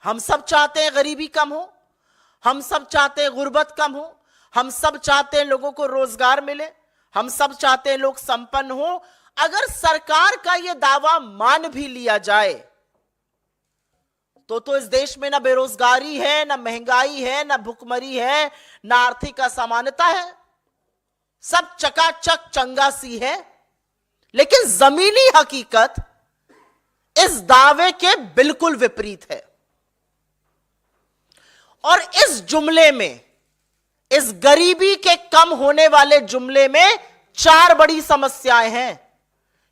हम सब चाहते हैं गरीबी कम हो, हम सब चाहते हैं गुर्बत कम हो, हम सब चाहते हैं लोगों को रोजगार मिले, हम सब चाहते हैं लोग संपन्न हो। अगर सरकार का यह दावा मान भी लिया जाए तो इस देश में ना बेरोजगारी है, ना महंगाई है, ना भुखमरी है, ना आर्थिक असमानता है, सब चकाचक चंगा सी है। लेकिन जमीनी हकीकत इस दावे के बिल्कुल विपरीत है। और इस जुमले में, इस गरीबी के कम होने वाले जुमले में 4 बड़ी समस्याएं हैं।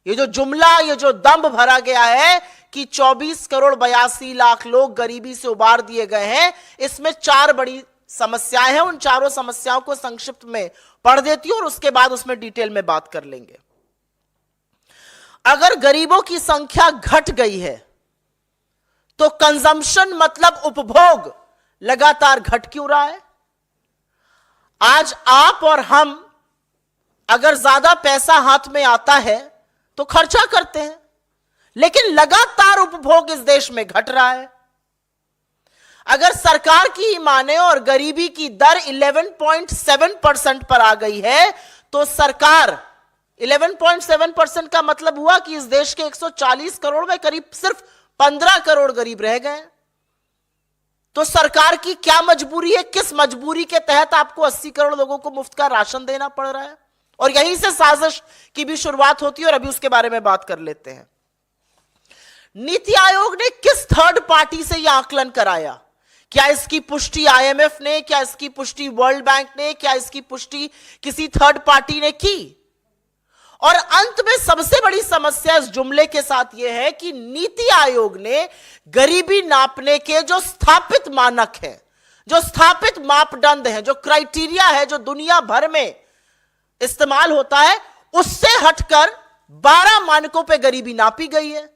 ये जो जुमला, ये जो दंभ भरा गया है कि 24 करोड़ 82 लाख लोग गरीबी से उबार दिए गए हैं, इसमें 4 बड़ी समस्याएं हैं। उन चारों समस्याओं को संक्षिप्त में पढ़ देती हूं और उसके बाद उसमें डिटेल में बात कर लेंगे। अगर गरीबों की संख्या घट गई है तो कंजम्पशन मतलब उपभोग लगातार घट क्यों रहा है? आज आप और हम अगर ज्यादा पैसा हाथ में आता है तो खर्चा करते हैं, लेकिन लगातार उपभोग इस देश में घट रहा है। अगर सरकार की ही माने और गरीबी की दर 11.7% पर आ गई है तो सरकार 11.7% का मतलब हुआ कि इस देश के 140 करोड़ में करीब सिर्फ 15 करोड़ गरीब रह गए। तो सरकार की क्या मजबूरी है? किस मजबूरी के तहत आपको 80 करोड़ लोगों को मुफ्त का राशन देना पड़ रहा है? और यहीं से साजिश की भी शुरुआत होती है और अभी उसके बारे में बात कर लेते हैं। नीति आयोग ने किस थर्ड पार्टी से यह आकलन कराया? क्या इसकी पुष्टि आईएमएफ ने, क्या इसकी पुष्टि वर्ल्ड बैंक ने, क्या इसकी पुष्टि किसी थर्ड पार्टी ने की? और अंत में सबसे बड़ी समस्या इस जुमले के साथ यह है कि नीति आयोग ने गरीबी नापने के जो स्थापित मानक हैं, जो स्थापित मापदंड हैं, जो क्राइटेरिया है, जो दुनिया भर में इस्तेमाल होता है, उससे हटकर 12 मानकों पे गरीबी नापी गई है।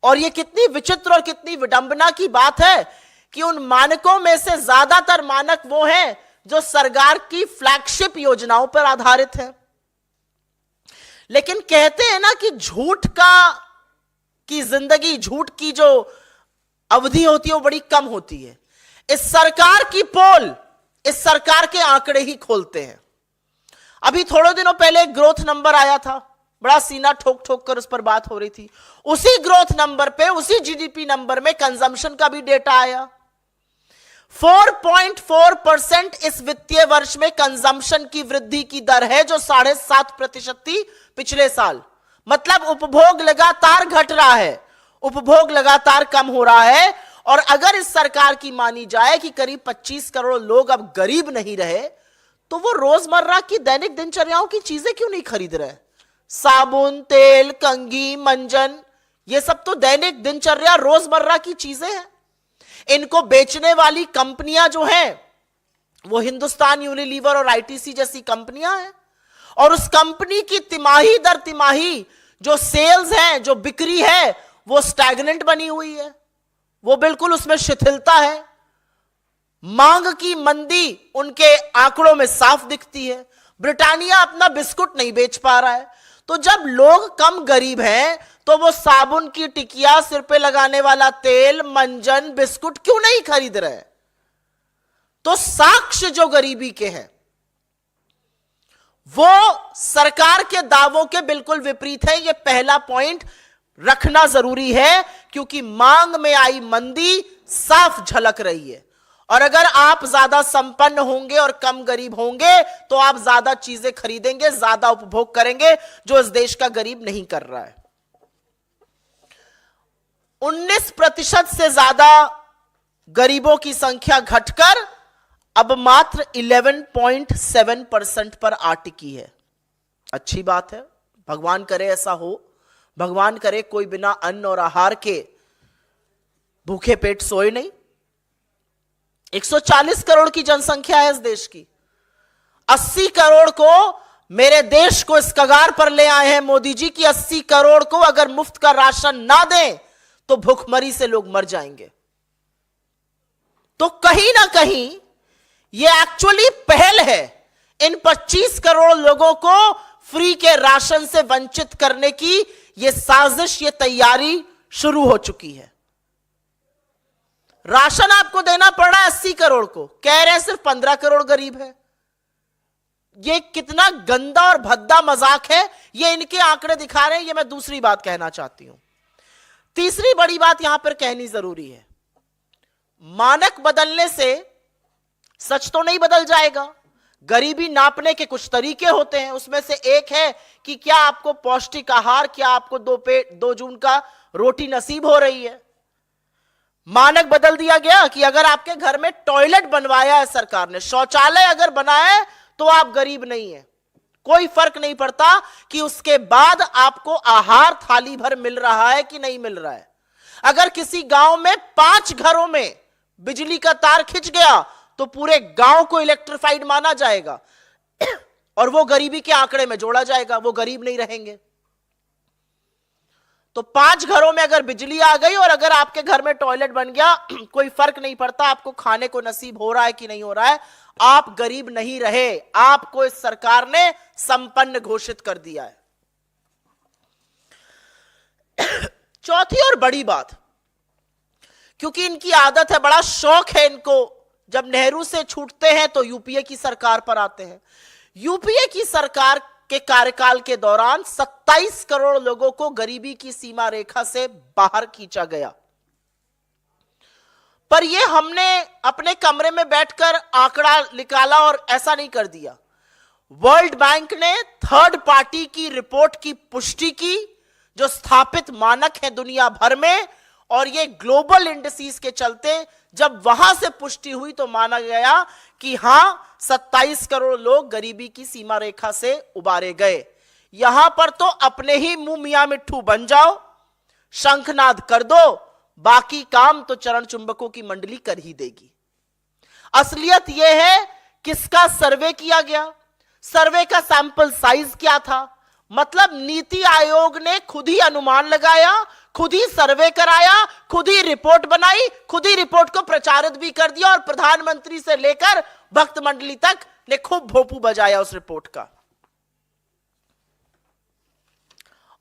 और यह कितनी विचित्र और कितनी विडंबना की बात है कि उन मानकों में से ज्यादातर मानक वो हैं जो सरकार की फ्लैगशिप योजनाओं पर आधारित है। लेकिन कहते हैं ना कि झूठ की जिंदगी, झूठ की जो अवधि होती है वो बड़ी कम होती है। इस सरकार की पोल इस सरकार के आंकड़े ही खोलते हैं। अभी थोड़े दिनों पहले एक ग्रोथ नंबर आया था, बड़ा सीना ठोक ठोक कर उस पर बात हो रही थी। उसी ग्रोथ नंबर पे, उसी जीडीपी नंबर में कंजम्पशन का भी डेटा आया। 4.4% इस वित्तीय वर्ष में कंजम्पशन की वृद्धि की दर है, जो 7.5% थी पिछले साल। मतलब उपभोग लगातार घट रहा है, उपभोग लगातार कम हो रहा है। और अगर इस सरकार की मानी जाए कि करीब 25 करोड़ लोग अब गरीब नहीं रहे, तो वो रोजमर्रा की दैनिक दिनचर्याओं की चीजें क्यों नहीं खरीद रहे? साबुन, तेल, कंघी, मंजन, ये सब तो दैनिक दिनचर्या रोजमर्रा की चीजें हैं। इनको बेचने वाली कंपनियां जो हैं वो हिंदुस्तान यूनिलीवर और आईटीसी जैसी कंपनियां हैं। और उस कंपनी की तिमाही दर तिमाही जो सेल्स हैं, जो बिक्री है, वो स्टैग्नेंट बनी हुई है, वो बिल्कुल उसमें शिथिलता है। मांग की मंदी उनके आंकड़ों में साफ दिखती है। ब्रिटानिया अपना बिस्कुट नहीं बेच पा रहा है। तो जब लोग कम गरीब हैं तो वो साबुन की टिकिया, सिर पे लगाने वाला तेल, मंजन, बिस्कुट क्यों नहीं खरीद रहे? तो साक्ष्य जो गरीबी के हैं वो सरकार के दावों के बिल्कुल विपरीत है। यह पहला पॉइंट रखना जरूरी है, क्योंकि मांग में आई मंदी साफ झलक रही है। और अगर आप ज्यादा संपन्न होंगे और कम गरीब होंगे तो आप ज्यादा चीजें खरीदेंगे, ज्यादा उपभोग करेंगे, जो इस देश का गरीब नहीं कर रहा है। 19% से ज्यादा गरीबों की संख्या घटकर अब मात्र 11.7% पर आ टिकी है। अच्छी बात है, भगवान करे ऐसा हो। भगवान करे कोई बिना अन्न और आहार के भूखे पेट सोए नहीं। 140 करोड़ की जनसंख्या है इस देश की। 80 करोड़ को, मेरे देश को इस कगार पर ले आए हैं मोदी जी की 80 करोड़ को अगर मुफ्त का राशन ना दें तो भूखमरी से लोग मर जाएंगे। तो कहीं ना कहीं यह एक्चुअली पहल है इन 25 करोड़ लोगों को फ्री के राशन से वंचित करने की। यह साजिश, यह तैयारी शुरू हो चुकी है। राशन आपको देना पड़ रहा है 80 करोड़ को, कह रहे हैं सिर्फ 15 करोड़ गरीब है। ये कितना गंदा और भद्दा मजाक है, ये इनके आंकड़े दिखा रहे हैं। ये मैं दूसरी बात कहना चाहती हूं। तीसरी बड़ी बात यहां पर कहनी जरूरी है, मानक बदलने से सच तो नहीं बदल जाएगा। गरीबी नापने के कुछ तरीके होते हैं, उसमें से एक है कि क्या आपको पौष्टिक आहार, क्या आपको 2 जून का रोटी नसीब हो रही है। मानक बदल दिया गया कि अगर आपके घर में टॉयलेट बनवाया है सरकार ने, शौचालय अगर बनाया है, तो आप गरीब नहीं है। कोई फर्क नहीं पड़ता कि उसके बाद आपको आहार थाली भर मिल रहा है कि नहीं मिल रहा है। अगर किसी गांव में 5 घरों में बिजली का तार खिंच गया तो पूरे गांव को इलेक्ट्रिफाइड माना जाएगा और वो गरीबी के आंकड़े में जोड़ा जाएगा, वो गरीब नहीं रहेंगे। तो 5 घरों में अगर बिजली आ गई और अगर आपके घर में टॉयलेट बन गया, कोई फर्क नहीं पड़ता आपको खाने को नसीब हो रहा है कि नहीं हो रहा है, आप गरीब नहीं रहे, आपको इस सरकार ने संपन्न घोषित कर दिया है। चौथी और बड़ी बात, क्योंकि इनकी आदत है, बड़ा शौक है इनको, जब नेहरू से छूटते हैं तो यूपीए की सरकार पर आते हैं। यूपीए की सरकार के कार्यकाल के दौरान 27 करोड़ लोगों को गरीबी की सीमा रेखा से बाहर खींचा गया। पर यह हमने अपने कमरे में बैठकर आंकड़ा निकाला और ऐसा नहीं कर दिया। वर्ल्ड बैंक ने थर्ड पार्टी की रिपोर्ट की पुष्टि की, जो स्थापित मानक है दुनिया भर में, और ये ग्लोबल इंडिसेस के चलते जब वहां से पुष्टि हुई तो माना गया कि हां 27 करोड़ लोग गरीबी की सीमा रेखा से उबारे गए। यहां पर तो अपने ही मुंह मियां मिट्ठू बन जाओ, शंखनाद कर दो, बाकी काम तो चरण चुंबकों की मंडली कर ही देगी। असलियत यह है किसका सर्वे किया गया, सर्वे का सैंपल साइज क्या था। मतलब नीति आयोग ने खुद ही अनुमान लगाया, खुद ही सर्वे कराया, खुद ही रिपोर्ट बनाई, खुद ही रिपोर्ट को प्रचारित भी कर दिया और प्रधानमंत्री से लेकर भक्त मंडली तक ने खूब भोपू बजाया उस रिपोर्ट का।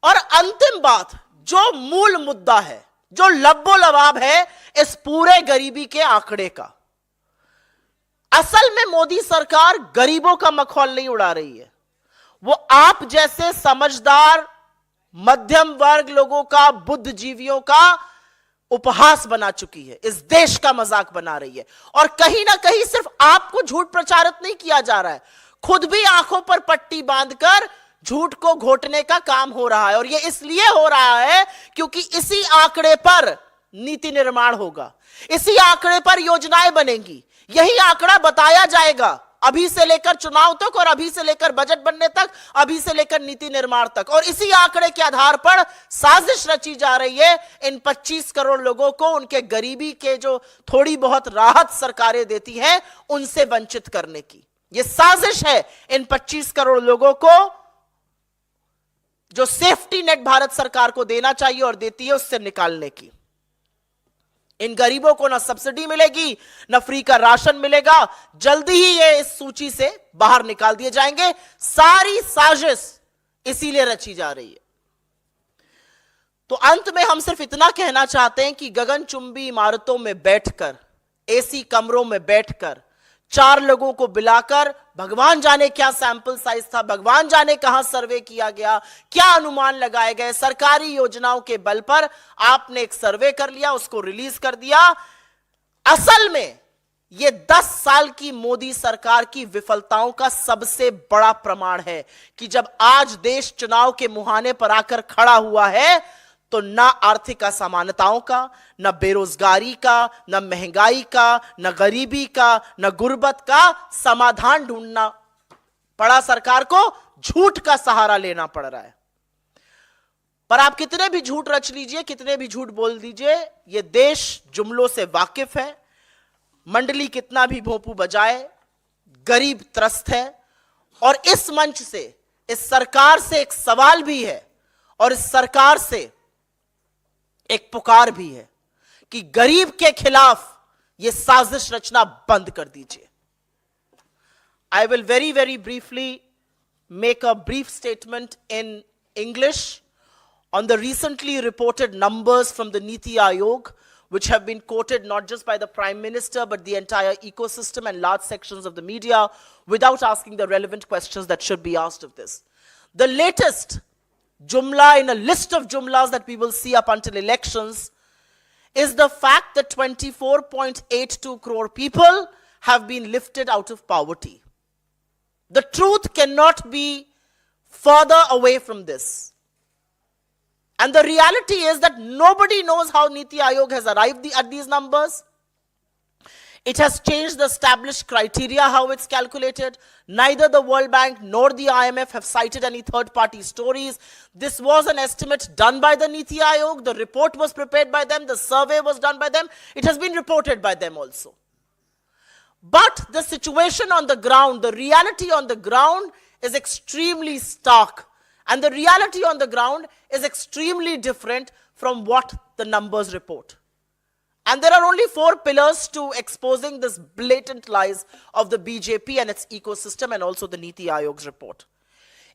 और अंतिम बात, जो मूल मुद्दा है, जो लब्बो लबाब है इस पूरे गरीबी के आंकड़े का, असल में मोदी सरकार गरीबों का मखौल नहीं उड़ा रही है, वो आप जैसे समझदार मध्यम वर्ग लोगों का, बुद्धिजीवियों का उपहास बना चुकी है, इस देश का मजाक बना रही है। और कहीं ना कहीं सिर्फ आपको झूठ प्रचारित नहीं किया जा रहा है, खुद भी आंखों पर पट्टी बांधकर झूठ को घोटने का काम हो रहा है। और यह इसलिए हो रहा है क्योंकि इसी आंकड़े पर नीति निर्माण होगा, इसी आंकड़े पर योजनाएं बनेंगी, यही आंकड़ा बताया जाएगा अभी से लेकर चुनाव तक और अभी से लेकर बजट बनने तक, अभी से लेकर नीति निर्माण तक। और इसी आंकड़े के आधार पर साजिश रची जा रही है इन 25 करोड़ लोगों को उनके गरीबी के जो थोड़ी बहुत राहत सरकारें देती हैं उनसे वंचित करने की। यह साजिश है इन 25 करोड़ लोगों को जो सेफ्टी नेट भारत सरकार को देना चाहिए और देती है उससे निकालने की। इन गरीबों को ना सब्सिडी मिलेगी, ना फ्री का राशन मिलेगा, जल्दी ही ये इस सूची से बाहर निकाल दिए जाएंगे। सारी साजिश इसीलिए रची जा रही है। तो अंत में हम सिर्फ इतना कहना चाहते हैं कि गगनचुंबी इमारतों में बैठकर, एसी कमरों में बैठकर, 4 लोगों को बुलाकर, भगवान जाने क्या सैंपल साइज था, भगवान जाने कहां सर्वे किया गया, क्या अनुमान लगाए गए, सरकारी योजनाओं के बल पर आपने एक सर्वे कर लिया, उसको रिलीज कर दिया। असल में यह 10 साल की मोदी सरकार की विफलताओं का सबसे बड़ा प्रमाण है कि जब आज देश चुनाव के मुहाने पर आकर खड़ा हुआ है तो ना आर्थिक असमानताओं का, ना बेरोजगारी का, ना महंगाई का, ना गरीबी का, ना गुर्बत का समाधान ढूंढना पड़ा, सरकार को झूठ का सहारा लेना पड़ रहा है। पर आप कितने भी झूठ रच लीजिए, कितने भी झूठ बोल दीजिए, यह देश जुमलों से वाकिफ है। मंडली कितना भी भोंपू बजाए, गरीब त्रस्त है। और इस मंच से, इस सरकार से एक सवाल भी है और इस सरकार से एक पुकार भी है कि गरीब के खिलाफ यह साजिश रचना बंद कर दीजिए। I will very briefly make a brief statement in English on the recently reported numbers from the Niti Aayog, which have been quoted not just by the Prime Minister, but the entire ecosystem and large sections of the media, without asking the relevant questions that should be asked of this. The latest jumla in a list of jumlas that we will see up until elections is the fact that 24.82 crore people have been lifted out of poverty. The truth cannot be further away from this. And the reality is that nobody knows how Niti Aayog has arrived at these numbers. It has changed the established criteria how it's calculated. Neither the World Bank nor the IMF have cited any third-party stories. This was an estimate done by the Niti Aayog. The report was prepared by them. The survey was done by them. It has been reported by them also. But the situation on the ground, the reality on the ground is extremely stark. And the reality on the ground is extremely different from what the numbers report. And there are only 4 pillars to exposing this blatant lies of the BJP and its ecosystem and also the Niti Aayog's report.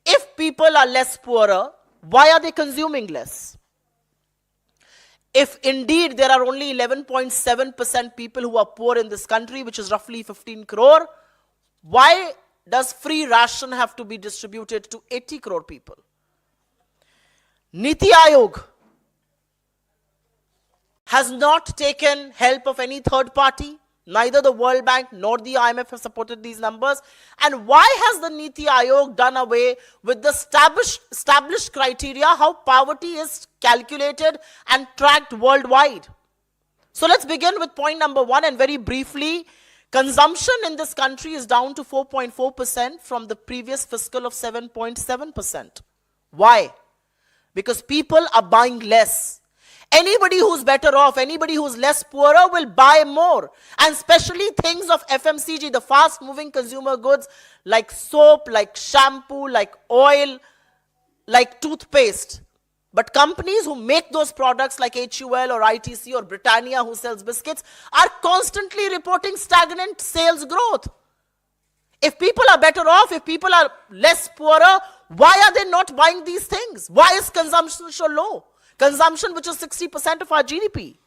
If people are less poorer, why are they consuming less? If indeed there are only 11.7% people who are poor in this country, which is roughly 15 crore, why does free ration have to be distributed to 80 crore people? Niti Aayog has not taken help of any third party. Neither the World Bank nor the IMF have supported these numbers. And why has the Niti Aayog done away with the established criteria how poverty is calculated and tracked worldwide? So let's begin with point number 1, and very briefly, consumption in this country is down to 4.4% from the previous fiscal of 7.7%. Why? Because people are buying less. Anybody who's better off, anybody who's less poorer will buy more. And especially things of FMCG, the fast-moving consumer goods like soap, like shampoo, like oil, like toothpaste. But companies who make those products like HUL or ITC or Britannia who sells biscuits are constantly reporting stagnant sales growth. If people are better off, if people are less poorer, why are they not buying these things? Why is consumption so low? Consumption, which is 60% of our GDP.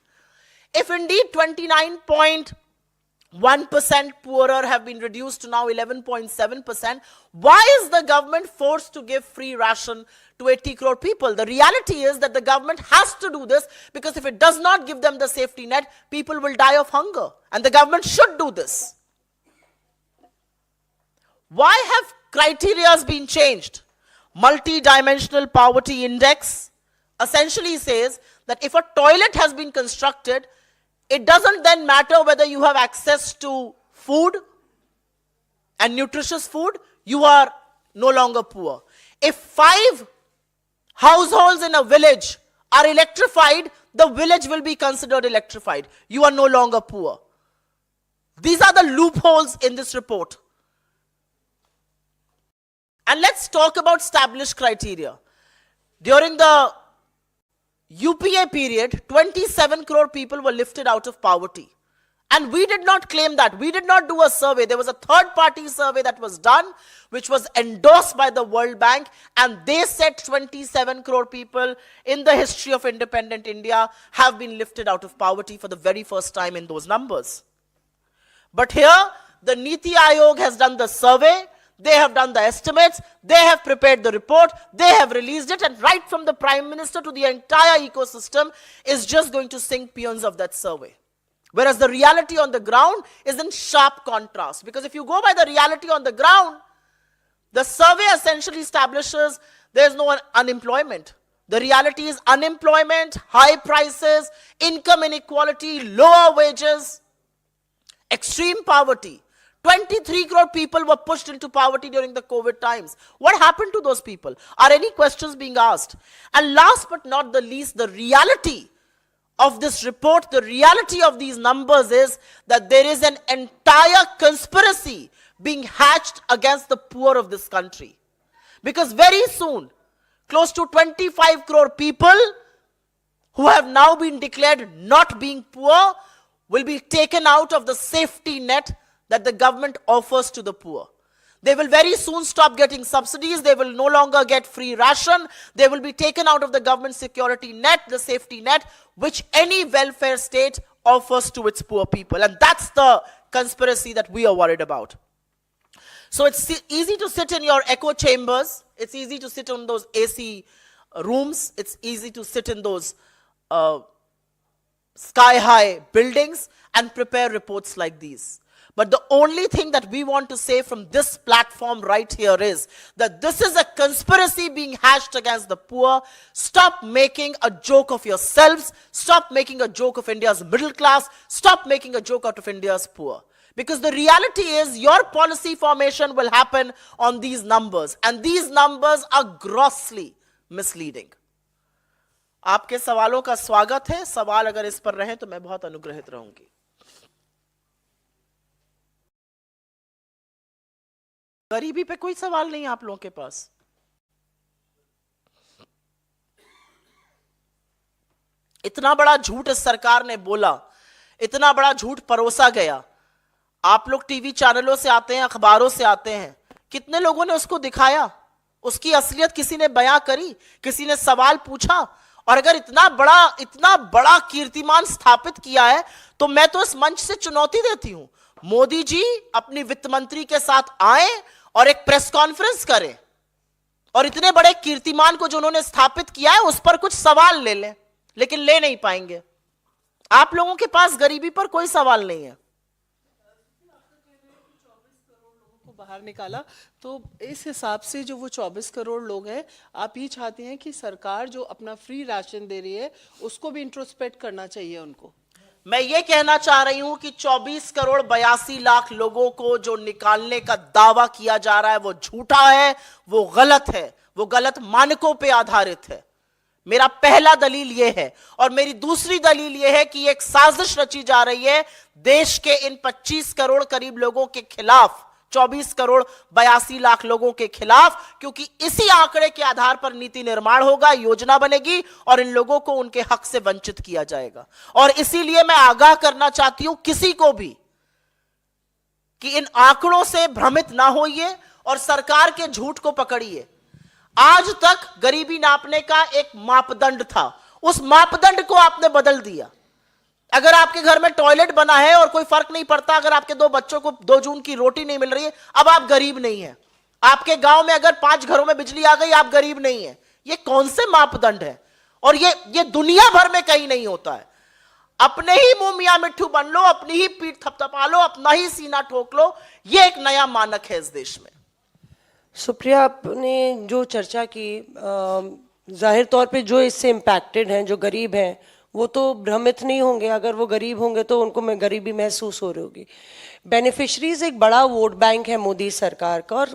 If indeed 29.1% poorer have been reduced to now 11.7%, why is the government forced to give free ration to 80 crore people? The reality is that the government has to do this because if it does not give them the safety net, people will die of hunger. And the government should do this. Why have criteria been changed? Multi-dimensional poverty index essentially says that if a toilet has been constructed, it doesn't then matter whether you have access to food and nutritious food, you are no longer poor. If 5 households in a village are electrified, the village will be considered electrified. You are no longer poor. These are the loopholes in this report. And let's talk about established criteria. During the UPA period, 27 crore people were lifted out of poverty. And we did not claim that. We did not do a survey. There was a third-party survey that was done, which was endorsed by the World Bank, and they said 27 crore people in the history of independent India have been lifted out of poverty for the very first time in those numbers. But here, the Niti Aayog has done the survey. They have done the estimates, they have prepared the report, they have released it, and right from the Prime Minister to the entire ecosystem is just going to sing peons of that survey. Whereas the reality on the ground is in sharp contrast. Because if you go by the reality on the ground, the survey essentially establishes there is no unemployment. The reality is unemployment, high prices, income inequality, lower wages, extreme poverty. 23 crore people were pushed into poverty during the COVID times. What happened to those people? Are any questions being asked? And last but not the least, the reality of this report, the reality of these numbers is that there is an entire conspiracy being hatched against the poor of this country. Because very soon, close to 25 crore people who have now been declared not being poor will be taken out of the safety net that the government offers to the poor. They will very soon stop getting subsidies. They will no longer get free ration. They will be taken out of the government security net, the safety net, which any welfare state offers to its poor people. And that's the conspiracy that we are worried about. So it's easy to sit in your echo chambers. It's easy to sit in those AC rooms. It's easy to sit in those sky-high buildings and prepare reports like these. But the only thing that we want to say from this platform right here is that this is a conspiracy being hatched against the poor. Stop making a joke of yourselves. Stop making a joke of India's middle class. Stop making a joke out of India's poor. Because the reality is your policy formation will happen on these numbers. And these numbers are grossly misleading. आपके सवालों का स्वागत है. सवाल अगर इस पर रहे तो मैं बहुत अनुग्रहित रहूंगी. गरीबी पे कोई सवाल नहीं आप लोगों के पास. इतना बड़ा झूठ इस सरकार ने बोला, इतना बड़ा झूठ परोसा गया. आप लोग टीवी चैनलों से आते हैं, अखबारों से आते हैं. कितने लोगों ने उसको दिखाया? उसकी असलियत किसी ने बयां करी? किसी ने सवाल पूछा? और अगर इतना बड़ा कीर्तिमान स्थापित किया है तो मैं तो इस मंच से चुनौती देती हूं, मोदी जी अपनी वित्त मंत्री के साथ आए और एक प्रेस कॉन्फ्रेंस करें और इतने बड़े कीर्तिमान को जो उन्होंने स्थापित किया है उस पर कुछ सवाल ले लें. लेकिन ले नहीं पाएंगे. आप लोगों के पास गरीबी पर कोई सवाल नहीं है. बाहर निकाला तो इस हिसाब से जो वो 24 करोड़ लोग हैं, आप ये चाहते हैं कि सरकार जो अपना फ्री राशन दे रही है उसको भी इंट्रोस्पेक्ट करना चाहिए उनको. मैं ये कहना चाह रही हूं कि 24 करोड़ 82 लाख लोगों को जो निकालने का दावा किया जा रहा है वो झूठा है, वो गलत है, वो गलत मानकों पे आधारित है. मेरा पहला दलील यह है. और मेरी दूसरी दलील यह है कि एक साजिश रची जा रही है देश के इन 25 करोड़ करीब लोगों के खिलाफ, 24 करोड़ 82 लाख लोगों के खिलाफ, क्योंकि इसी आंकड़े के आधार पर नीति निर्माण होगा, योजना बनेगी और इन लोगों को उनके हक से वंचित किया जाएगा. और इसीलिए मैं आगाह करना चाहती हूं किसी को भी कि इन आंकड़ों से भ्रमित ना होइए और सरकार के झूठ को पकड़िए. आज तक गरीबी नापने का एक मापदंड था, उस मापदंड को आपने बदल दिया. अगर आपके घर में टॉयलेट बना है और कोई फर्क नहीं पड़ता, अगर आपके 2 बच्चों को 2 जून की रोटी नहीं मिल रही है, अब आप गरीब नहीं है. आपके गांव में अगर 5 घरों में बिजली आ गई, आप गरीब नहीं है. ये कौन से मापदंड है? और ये दुनिया भर में कहीं नहीं होता है. अपने ही मुंह मियां मिट्ठू बन लो, अपनी ही पीठ थपथपा लो, अपना ही सीना ठोक लो. ये एक नया मानक है इस देश में. सुप्रिया, आपने जो चर्चा की, जाहिर तौर पे जो इससे इम्पैक्टेड हैं, जो गरीब हैं, वो तो भ्रमित नहीं होंगे. अगर वो गरीब होंगे तो उनको गरीबी महसूस हो रही होगी. बेनिफिशरीज एक बड़ा वोट बैंक है मोदी सरकार का, और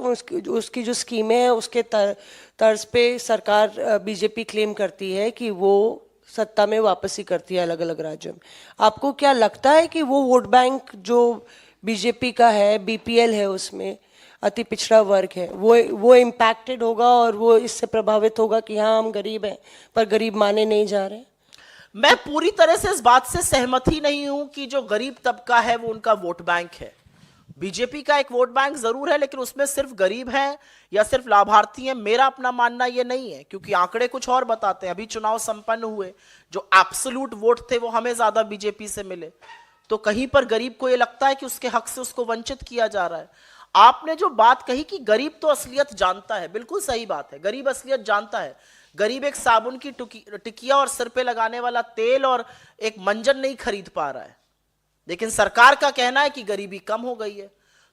उसकी जो स्कीमें हैं उसके तर्ज पे सरकार बीजेपी क्लेम करती है कि वो सत्ता में वापसी करती है अलग अलग राज्यों में. आपको क्या लगता है कि वो वोट बैंक जो बीजेपी का है, बीपीएल है, उसमें अति पिछड़ा वर्ग है, वो इम्पैक्टेड होगा और वो इससे प्रभावित होगा कि हाँ हम गरीब हैं पर गरीब माने नहीं जा रहे? मैं पूरी तरह से इस बात से सहमत ही नहीं हूं कि जो गरीब तबका है वो उनका वोट बैंक है. बीजेपी का एक वोट बैंक जरूर है, लेकिन उसमें सिर्फ गरीब हैं या सिर्फ लाभार्थी हैं, मेरा अपना मानना ये नहीं है. क्योंकि आंकड़े कुछ और बताते हैं. अभी चुनाव संपन्न हुए, जो एब्सोल्यूट वोट थे वो हमें ज्यादा बीजेपी से मिले. तो कहीं पर गरीब को ये लगता है कि उसके हक से उसको वंचित किया जा रहा है. आपने जो बात कही कि गरीब तो असलियत जानता है, बिल्कुल सही बात है. गरीब असलियत जानता है. गरीब एक साबुन की टिकिया और सिर पे लगाने वाला तेल और एक मंजन नहीं खरीद पा रहा है. लेकिन सरकार का कहना है कि गरीबी कम हो गई है.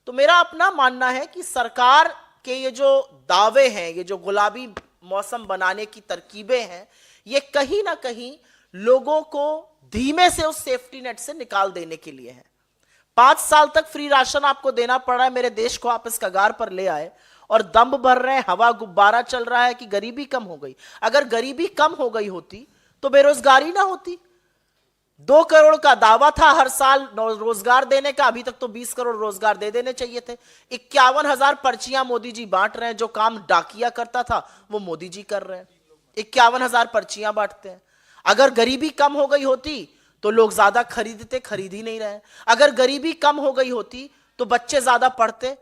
तो मेरा अपना मानना है कि सरकार के ये जो दावे हैं, ये जो गुलाबी मौसम बनाने की तरकीबें हैं, ये कहीं ना कहीं लोगों को धीमे से उस सेफ्टी नेट से निकाल देने के लिए है. 5 साल तक फ्री राशन आपको देना पड़ रहा है. मेरे देश को आप इस कगार पर ले आए और दम भर रहे हैं, हवा गुब्बारा चल रहा है कि गरीबी कम हो गई. अगर गरीबी कम हो गई होती तो बेरोजगारी ना होती. 2 करोड़ का दावा था हर साल रोजगार देने का, अभी तक तो 20 करोड़ रोजगार दे देने चाहिए थे. 51,000 पर्चियां मोदी जी बांट रहे हैं. जो काम डाकिया करता था वो मोदी जी कर रहे हैं. 51,000 पर्चियां बांटते हैं. अगर गरीबी कम हो गई होती तो लोग ज्यादा खरीदते, खरीद ही नहीं रहे. अगर गरीबी कम हो गई होती तो बच्चे ज्यादा पढ़ते,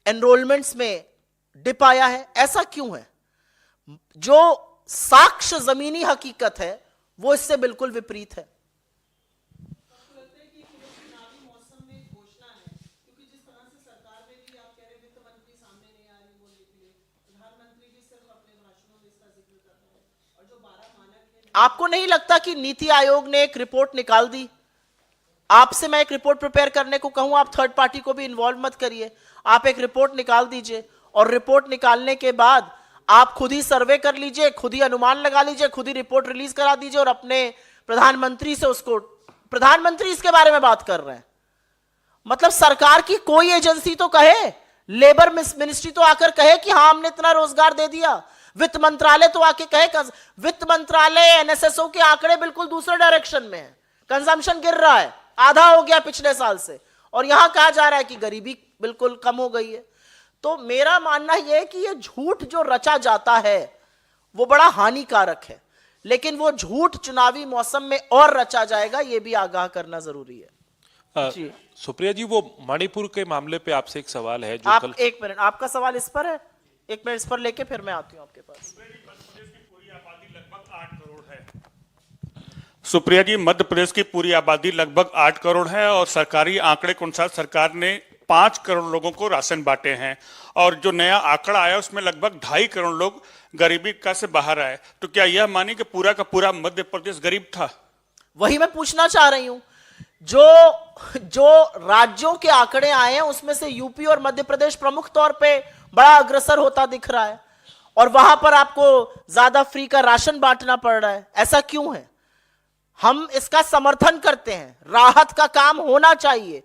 एनरोलमेंट्स में डिप आया है? ऐसा क्यों है? जो साक्ष्य जमीनी हकीकत है वो इससे बिल्कुल विपरीत है। आपको नहीं लगता कि नीति आयोग ने एक रिपोर्ट निकाल दी? आपसे मैं एक रिपोर्ट प्रिपेयर करने को कहूं, आप थर्ड पार्टी को भी इन्वॉल्व मत करिए, आप एक रिपोर्ट निकाल दीजिए और रिपोर्ट निकालने के बाद आप खुद ही सर्वे कर लीजिए, खुद ही अनुमान लगा लीजिए, खुद ही रिपोर्ट रिलीज करा दीजिए और अपने प्रधानमंत्री से उसको, प्रधानमंत्री इसके बारे में बात कर रहे हैं। मतलब सरकार की कोई एजेंसी तो कहे, लेबर मिनिस्ट्री तो आकर कहे कि हाँ हमने इतना रोजगार दे दिया, वित्त मंत्रालय तो आके कहे। वित्त मंत्रालय एनएसएसओ के आंकड़े बिल्कुल दूसरे डायरेक्शन में है, कंजम्पशन गिर रहा है, आधा हो गया पिछले साल से, और यहां कहा जा रहा है कि गरीबी बिल्कुल कम हो गई है। तो मेरा मानना यह है कि ये झूठ जो रचा जाता है वो बड़ा हानिकारक है, लेकिन वो झूठ चुनावी मौसम में और रचा जाएगा, ये भी आगाह करना जरूरी है। जी सुप्रिया जी, वो मणिपुर के मामले पे आपसे एक सवाल है जो आप कल... एक मिनट, आपका सवाल इस पर है, एक मिनट इस पर लेके फिर मैं आती हूं आपके पास। सुप्रिया जी, मध्य प्रदेश की पूरी आबादी लगभग 8 करोड़ है और सरकारी आंकड़े के अनुसार सरकार ने 5 करोड़ लोगों को राशन बांटे हैं और जो नया आंकड़ा आया उसमें लगभग 2.5 करोड़ लोग गरीबी का से बाहर आए। तो क्या यह माने कि पूरा का पूरा मध्य प्रदेश गरीब था? वही मैं पूछना चाह रही हूं। जो राज्यों के आंकड़े आए हैं उसमें से यूपी और मध्य प्रदेश प्रमुख तौर पे बड़ा अग्रसर होता दिख रहा है और वहां पर आपको ज्यादा फ्री का राशन बांटना पड़ रहा है। ऐसा क्यों है? हम इसका समर्थन करते हैं, राहत का काम होना चाहिए,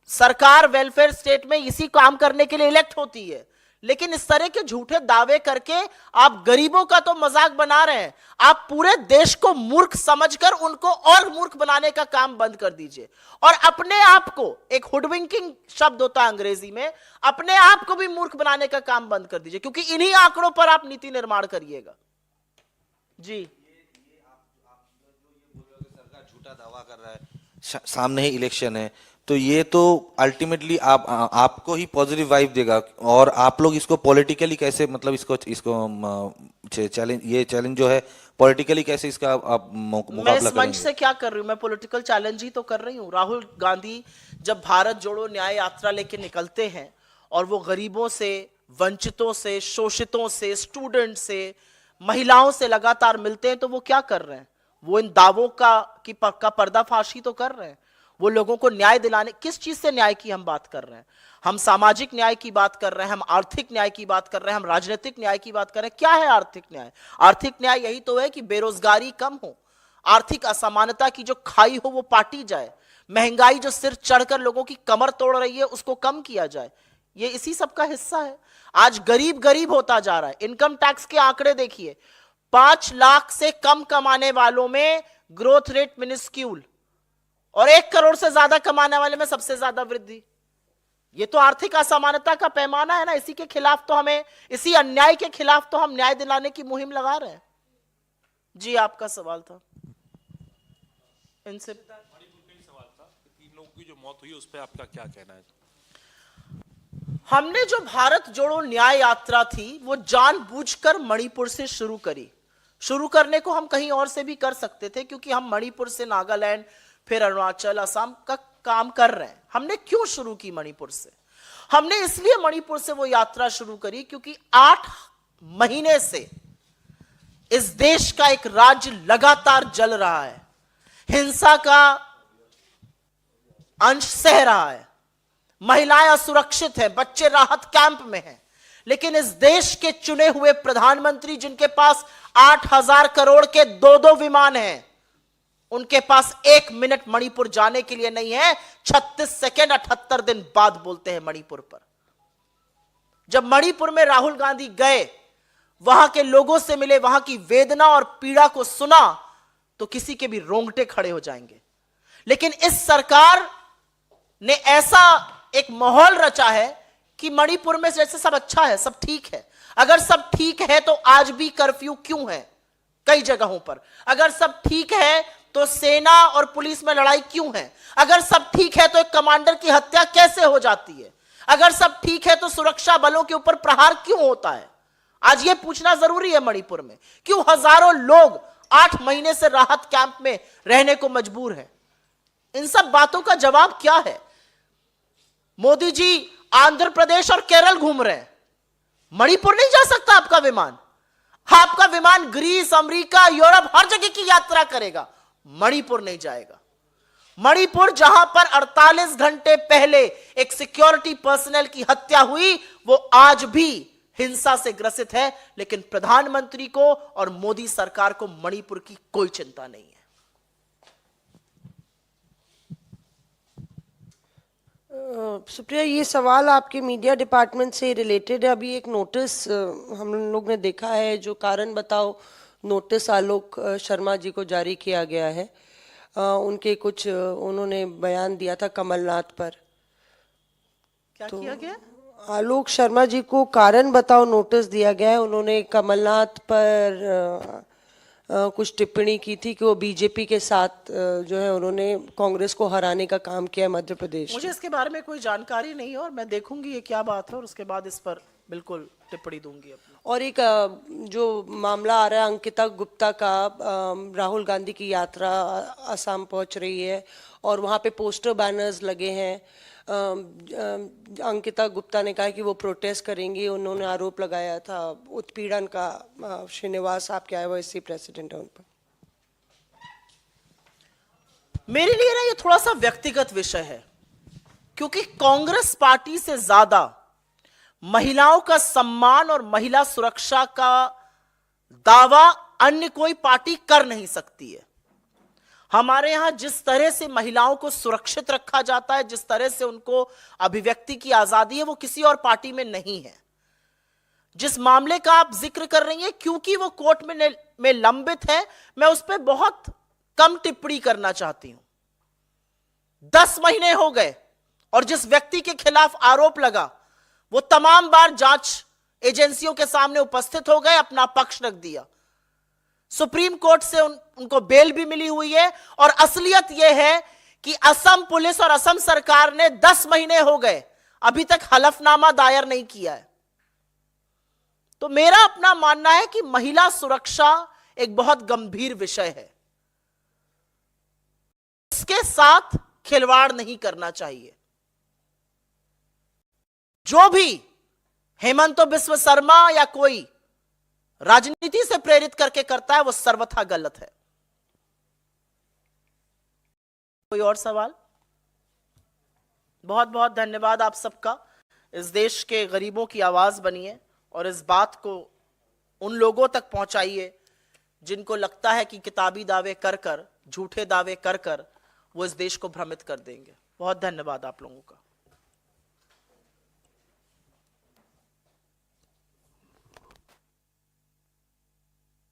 सरकार वेलफेयर स्टेट में इसी काम करने के लिए इलेक्ट होती है, लेकिन इस तरह के झूठे दावे करके आप गरीबों का तो मजाक बना रहे हैं, आप पूरे देश को मूर्ख समझकर उनको और मूर्ख बनाने का काम बंद कर दीजिए और अपने आप को, एक हुडविंकिंग शब्द होता है अंग्रेजी में, अपने आप को भी मूर्ख बनाने का काम बंद कर दीजिए, क्योंकि इन्हीं आंकड़ों पर आप नीति निर्माण करिएगा। जी झूठा दावा कर रहा है, सामने ही इलेक्शन है, तो ये तो अल्टीमेटली आपको ही पॉजिटिव वाइब देगा और आप लोग इसको पॉलिटिकली कैसे, मतलब इसको चैलेंज जो है पॉलिटिकली कैसे इसका आप मुकाबला मैं इस करेंगे? मंच से क्या कर रही हूं? मैं पॉलिटिकल चैलेंज ही तो कर रही हूं। राहुल गांधी जब भारत जोड़ो न्याय यात्रा लेके निकलते हैं और वो गरीबों से, वंचितों से, शोषितों से, स्टूडेंट से, महिलाओं से लगातार मिलते हैं, तो वो क्या कर रहे हैं? वो इन दावों का पर्दाफाश ही तो कर रहे हैं। वो लोगों को न्याय दिलाने, किस चीज से न्याय की हम बात कर रहे हैं? हम सामाजिक न्याय की बात कर रहे हैं, हम आर्थिक न्याय की बात कर रहे हैं, हम राजनीतिक न्याय की बात कर रहे हैं। क्या है आर्थिक न्याय? आर्थिक न्याय यही तो है कि बेरोजगारी कम हो, आर्थिक असमानता की जो खाई हो वो पाटी जाए, महंगाई जो सिर चढ़कर लोगों की कमर तोड़ रही है उसको कम किया जाए। ये इसी सब का हिस्सा है। आज गरीब गरीब होता जा रहा है। इनकम टैक्स के आंकड़े देखिए, 5 लाख से कम कमाने वालों में ग्रोथ रेट मिनिस्क्यूल और 1 करोड़ से ज्यादा कमाने वाले में सबसे ज्यादा वृद्धि। ये तो आर्थिक असमानता का पैमाना है ना। इसी के खिलाफ तो हमें, इसी अन्याय के खिलाफ तो हम न्याय दिलाने की मुहिम लगा रहे हैं। जी आपका सवाल था इनसे। सवाल था कि 3 लोगों की जो मौत हुई उस पर आपका क्या कहना है? हमने जो भारत जोड़ो न्याय यात्रा थी वो जानबूझकर मणिपुर से शुरू करी। शुरू करने को हम कहीं और से भी कर सकते थे, क्योंकि हम मणिपुर से नागालैंड, फिर अरुणाचल, असम का काम कर रहे हैं। हमने क्यों शुरू की मणिपुर से? हमने इसलिए मणिपुर से वो यात्रा शुरू करी क्योंकि 8 महीने से इस देश का एक राज्य लगातार जल रहा है, हिंसा का अंश सह रहा है, महिलाएं असुरक्षित हैं, बच्चे राहत कैंप में हैं, लेकिन इस देश के चुने हुए प्रधानमंत्री, जिनके पास 8,000 करोड़ के 2-2 विमान हैं, उनके पास 1 मिनट मणिपुर जाने के लिए नहीं है। 36 सेकेंड 78 दिन बाद बोलते हैं मणिपुर पर। जब मणिपुर में राहुल गांधी गए, वहां के लोगों से मिले, वहां की वेदना और पीड़ा को सुना, तो किसी के भी रोंगटे खड़े हो जाएंगे। लेकिन इस सरकार ने ऐसा एक माहौल रचा है कि मणिपुर में जैसे सब अच्छा है, सब ठीक है। अगर सब ठीक है तो आज भी कर्फ्यू क्यों है कई जगहों पर? अगर सब ठीक है तो सेना और पुलिस में लड़ाई क्यों है? अगर सब ठीक है तो एक कमांडर की हत्या कैसे हो जाती है? अगर सब ठीक है तो सुरक्षा बलों के ऊपर प्रहार क्यों होता है? आज यह पूछना जरूरी है मणिपुर में, क्यों हजारों लोग 8 महीने से राहत कैंप में रहने को मजबूर हैं? इन सब बातों का जवाब क्या है? मोदी जी आंध्र प्रदेश और केरल घूम रहे हैं, मणिपुर नहीं जा सकता आपका विमान? आपका विमान ग्रीस, अमेरिका, यूरोप हर जगह की यात्रा करेगा, मणिपुर नहीं जाएगा। मणिपुर जहां पर 48 घंटे पहले एक सिक्योरिटी पर्सनल की हत्या हुई, वो आज भी हिंसा से ग्रसित है, लेकिन प्रधानमंत्री को और मोदी सरकार को मणिपुर की कोई चिंता नहीं है। सुप्रिया, ये सवाल आपके मीडिया डिपार्टमेंट से रिलेटेड है। अभी एक नोटिस हम लोग ने देखा है, जो कारण बताओ नोटिस आलोक शर्मा जी को जारी किया गया है। उनके कुछ उन्होंने बयान दिया था कमलनाथ पर। क्या किया गया? आलोक शर्मा जी को कारण बताओ नोटिस दिया गया है। उन्होंने कमलनाथ पर कुछ टिप्पणी की थी कि वो बीजेपी के साथ जो है उन्होंने कांग्रेस को हराने का काम किया है मध्य प्रदेश। मुझे इसके बारे में कोई जानकारी नहीं है और मैं देखूंगी ये क्या बात है और उसके बाद इस पर बिल्कुल टिप्पणी दूंगी अपनी। और एक जो मामला आ रहा है अंकिता गुप्ता का, राहुल गांधी की यात्रा असम पहुंच रही है और वहां पे पोस्टर बैनर्स लगे हैं। अंकिता गुप्ता ने कहा कि वो प्रोटेस्ट करेंगी। उन्होंने आरोप लगाया था उत्पीड़न का। श्रीनिवास आपके IOC प्रेसिडेंट है उन पर। मेरे लिए ना ये थोड़ा सा व्यक्तिगत विषय है, क्योंकि कांग्रेस पार्टी से ज्यादा महिलाओं का सम्मान और महिला सुरक्षा का दावा अन्य कोई पार्टी कर नहीं सकती है। हमारे यहां जिस तरह से महिलाओं को सुरक्षित रखा जाता है, जिस तरह से उनको अभिव्यक्ति की आजादी है, वो किसी और पार्टी में नहीं है। जिस मामले का आप जिक्र कर रही हैं, क्योंकि वो कोर्ट में लंबित है, मैं उस पर बहुत कम टिप्पणी करना चाहती हूं। 10 महीने हो गए और जिस व्यक्ति के खिलाफ आरोप लगा वो तमाम बार जांच एजेंसियों के सामने उपस्थित हो गए, अपना पक्ष रख दिया। सुप्रीम कोर्ट से उनको बेल भी मिली हुई है। और असलियत यह है कि असम पुलिस और असम सरकार ने 10 महीने हो गए अभी तक हलफनामा दायर नहीं किया है। तो मेरा अपना मानना है कि महिला सुरक्षा एक बहुत गंभीर विषय है, इसके साथ खिलवाड़ नहीं करना चाहिए। जो भी हेमंत बिस्व शर्मा या कोई राजनीति से प्रेरित करके करता है, वो सर्वथा गलत है। कोई और सवाल? बहुत बहुत धन्यवाद आप सबका। इस देश के गरीबों की आवाज बनिए और इस बात को उन लोगों तक पहुंचाइए जिनको लगता है कि किताबी दावे कर कर, झूठे दावे कर कर वो इस देश को भ्रमित कर देंगे। बहुत धन्यवाद आप लोगों का।